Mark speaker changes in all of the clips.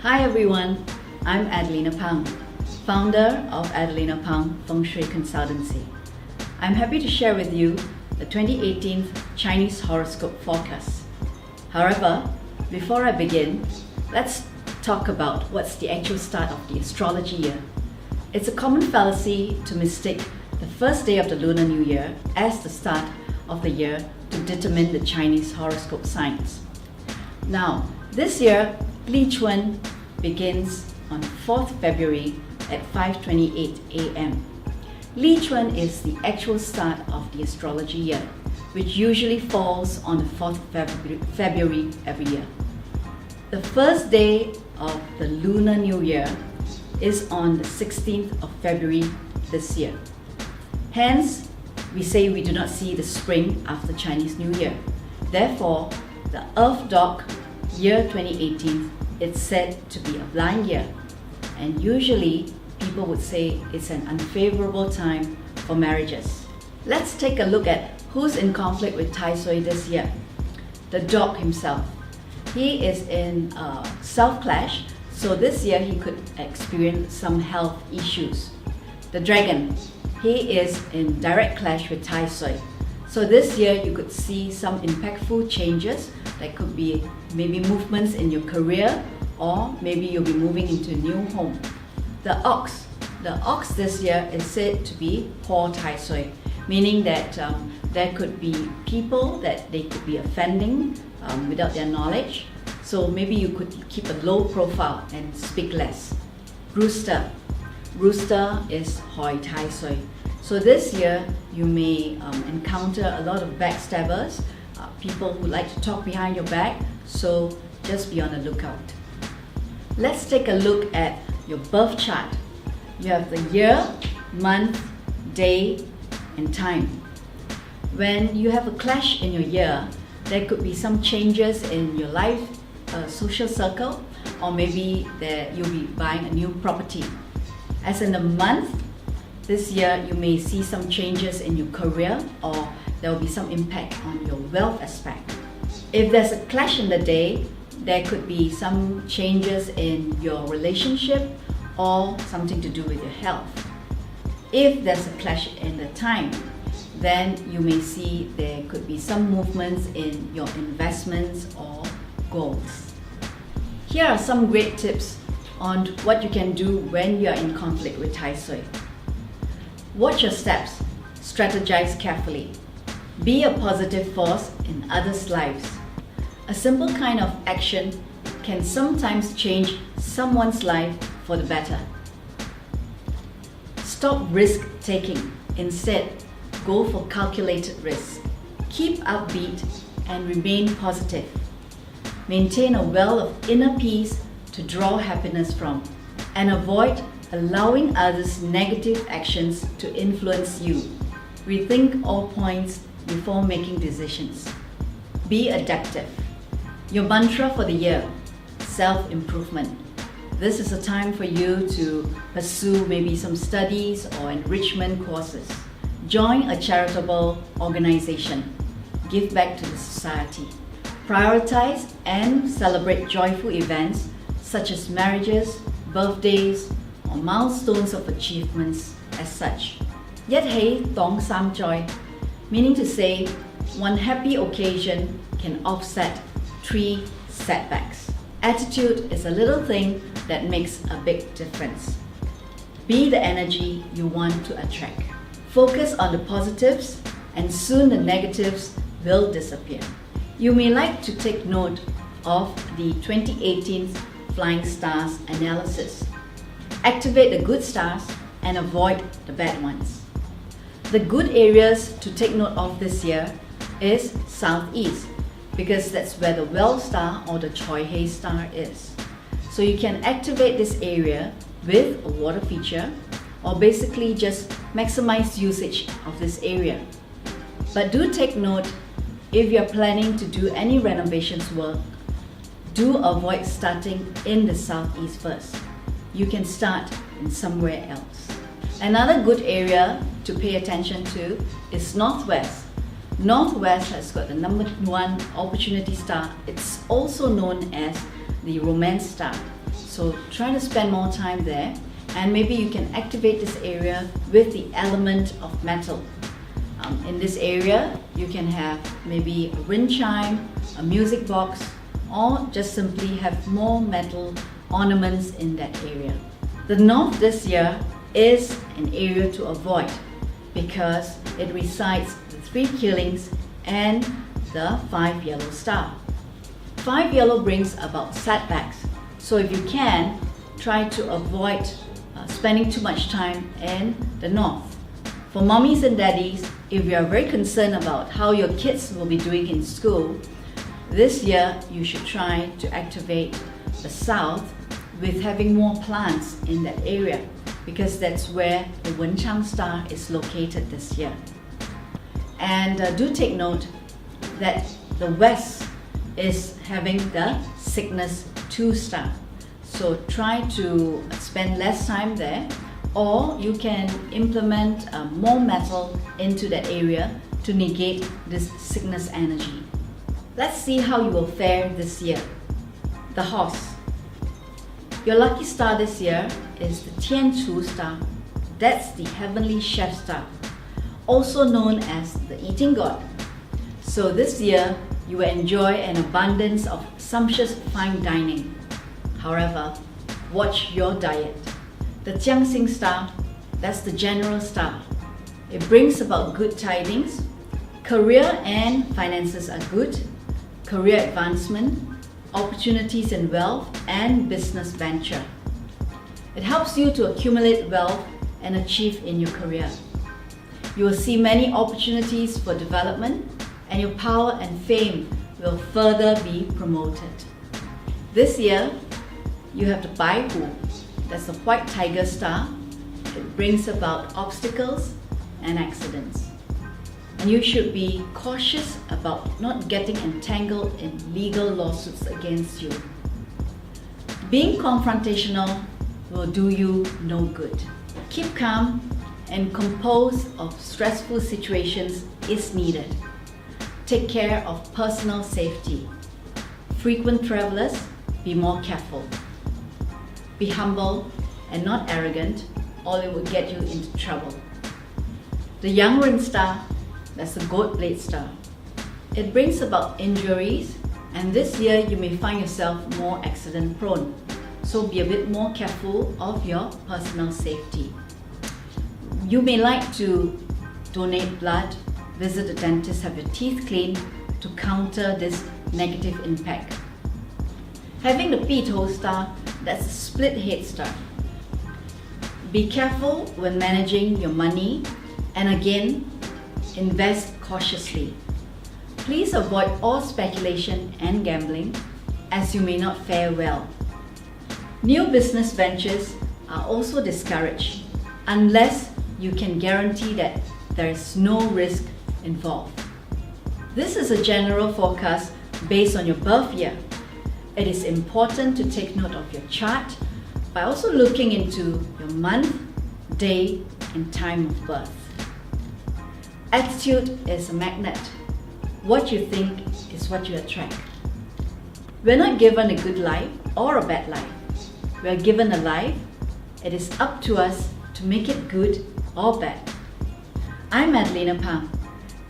Speaker 1: Hi everyone, I'm Adelina Pang, founder of Adelina Pang Fengshui Consultancy. I'm happy to share with you the 2018 Chinese horoscope forecast. However, before I begin, let's talk about what's the actual start of the astrology year. It's a common fallacy to mistake the first day of the Lunar New Year as the start of the year to determine the Chinese horoscope signs. Now, this year, Li Chun begins on 4th February at 5:28 a.m. Li Chun is the actual start of the astrology year, which usually falls on the 4th February every year. The first day of the Lunar New Year is on the 16th of February this year. Hence, we say we do not see the spring after Chinese New Year. Therefore, the Earth Dog year 2018 is said to be a blind year, and usually people would say it's an unfavorable time for marriages. Let's take a look at who's in conflict with Tai Sui this year. The dog himself. He is in self-clash, so this year he could experience some health issues. The dragon. He is in direct clash with Tai Sui. So this year you could see some impactful changes. That could be maybe movements in your career, or maybe you'll be moving into a new home. The ox. The ox this year is said to be poor Tai Sui, meaning that there could be people that they could be offending without their knowledge. So maybe you could keep a low profile and speak less. Rooster. Rooster is hoi Tai Sui. So this year you may encounter a lot of backstabbers, people who like to talk behind your back, so just be on the lookout. Let's take a look at your birth chart. You have the year, month, day, and time. When you have a clash in your year, there could be some changes in your life, social circle, or maybe that you'll be buying a new property. As in the month, this year you may see some changes in your career, or there will be some impact on your wealth aspect. If there's a clash in the day, there could be some changes in your relationship or something to do with your health. If there's a clash in the time, then you may see there could be some movements in your investments or goals. Here are some great tips on what you can do when you are in conflict with Tai Sui. Watch your steps, strategize carefully. Be a positive force in others' lives. A simple kind of action can sometimes change someone's life for the better. Stop risk-taking. Instead, go for calculated risk. Keep upbeat and remain positive. Maintain a well of inner peace to draw happiness from, and avoid allowing others' negative actions to influence you. Rethink all points before making decisions. Be adaptive. Your mantra for the year, self-improvement. This is a time for you to pursue maybe some studies or enrichment courses. Join a charitable organization. Give back to the society. Prioritize and celebrate joyful events such as marriages, birthdays, or milestones of achievements as such. Yet hei tong sam joy, meaning to say one happy occasion can offset 3 setbacks. Attitude is a little thing that makes a big difference. Be the energy you want to attract. Focus on the positives, and soon the negatives will disappear. You may like to take note of the 2018 Flying Stars analysis. Activate the good stars and avoid the bad ones. The good areas to take note of this year is Southeast, because that's where the Well star or the Choi Hei star is. So you can activate this area with a water feature, or basically just maximize usage of this area. But do take note, if you're planning to do any renovations work, do avoid starting in the Southeast first. You can start in somewhere else. Another good area to pay attention to is Northwest. Northwest has got the number 1 opportunity star. It's also known as the romance star. So try to spend more time there, and maybe you can activate this area with the element of metal. In this area, you can have maybe a wind chime, a music box, or just simply have more metal ornaments in that area. The north this year is an area to avoid because it recites the 3 killings and the 5 yellow star. 5 yellow brings about setbacks, so if you can, try to avoid spending too much time in the north. For mommies and daddies, if you are very concerned about how your kids will be doing in school, this year you should try to activate the south with having more plants in that area, because that's where the Wenchang star is located this year. And do take note that the west is having the Cygnus 2 star. So try to spend less time there, or you can implement more metal into that area to negate this Cygnus energy. Let's see how you will fare this year. The horse. Your lucky star this year is the Tianchu star. That's the heavenly chef star, also known as the eating god. So this year, you will enjoy an abundance of sumptuous fine dining. However, watch your diet. The Jiangxing star, that's the general star. It brings about good tidings. Career and finances are good. Career advancement, opportunities in wealth and business venture. It helps you to accumulate wealth and achieve in your career. You will see many opportunities for development, and your power and fame will further be promoted. This year, you have the Baihu, that's the white tiger star. It brings about obstacles and accidents. And you should be cautious about not getting entangled in legal lawsuits against you. Being confrontational will do you no good. Keep calm and composed of stressful situations is needed. Take care of personal safety. Frequent travelers, be more careful. Be humble and not arrogant, or it will get you into trouble. The Yang star, that's the goat blade star. It brings about injuries, and this year you may find yourself more accident prone. So be a bit more careful of your personal safety. You may like to donate blood, visit a dentist, have your teeth cleaned to counter this negative impact. Having the Pito star, that's a split head star. Be careful when managing your money, and again, invest cautiously. Please avoid all speculation and gambling, as you may not fare well. New business ventures are also discouraged unless you can guarantee that there is no risk involved. This is a general forecast based on your birth year. It is important to take note of your chart by also looking into your month, day, and time of birth. Attitude is a magnet. What you think is what you attract. We're not given a good life or a bad life. We are given a life. It is up to us to make it good or bad. I'm Adelina Pang.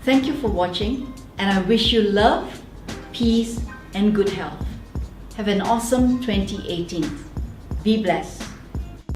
Speaker 1: Thank you for watching, and I wish you love, peace, and good health. Have an awesome 2018. Be blessed.